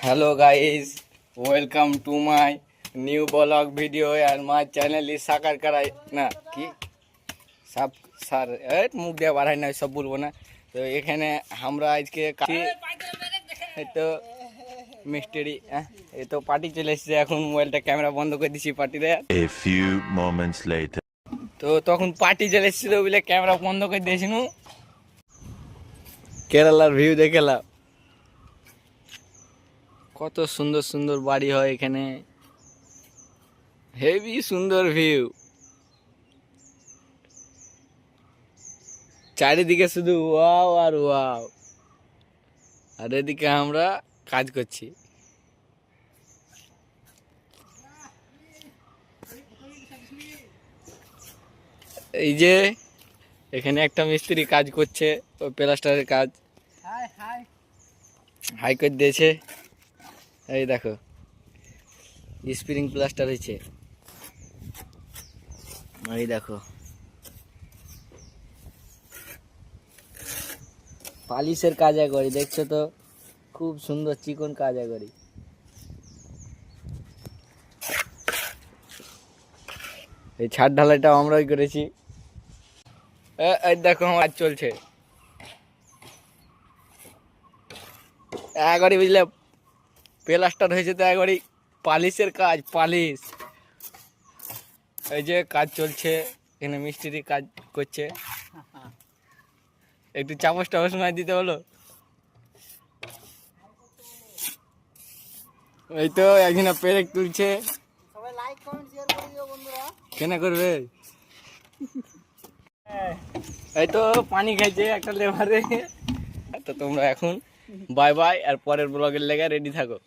Hello guys, welcome to my new vlog video and my channel is Sakar Karai না কি সব sir মুখ দিয়ে বাড়াই না সব বলবো না। তো এখানে আমরা আজকে এই তো মিস্ত্রি এই তো পার্টি চলে এসেছে। এখন মোবাইলটা ক্যামেরা বন্ধ করে দিছি পার্টিতে। A few moments later. তো তখন পার্টি চলে এসেছিল বলে ক্যামেরা বন্ধ করে দিয়েছিনু। কেরালার ভিউ দেখলাম, কত সুন্দর সুন্দর বাড়ি হয় এখানে, হেভি সুন্দর ভিউ। চারিদিকে শুধু ওয়াও আর ওয়াও, আর এদিকে আমরা কাজ করছি। এই যে এখানে একটা মিস্ত্রি কাজ করছে, ও প্লাস্টারের কাজ হাই করে দিয়েছে। এই দেখো স্প্রিং প্লাস্টার হয়েছে, এই দেখো পালিশের কাজ করি, দেখছো তো খুব সুন্দর চিকন কাজ করি। এই ছাদ ঢালাইটা আমরাই করেছি। এই দেখো আমার চলছে একবারই, বুঝলে প্লাস্টার হয়েছে তো একবারই পালিশের কাজ, পালিশ। এই যে কাজ চলছে এখানে, মিস্ত্রি কাজ করছে। একটু চামচ টামচ মার দিতে হলো। এই তো একদিন পেরেক তুলছে, কেন করবে। এই তো পানি খাইছে একটা লেবারে। তো তোমরা এখন বাই বাই, আর পরের ব্লগের লেগে রেডি থাকো।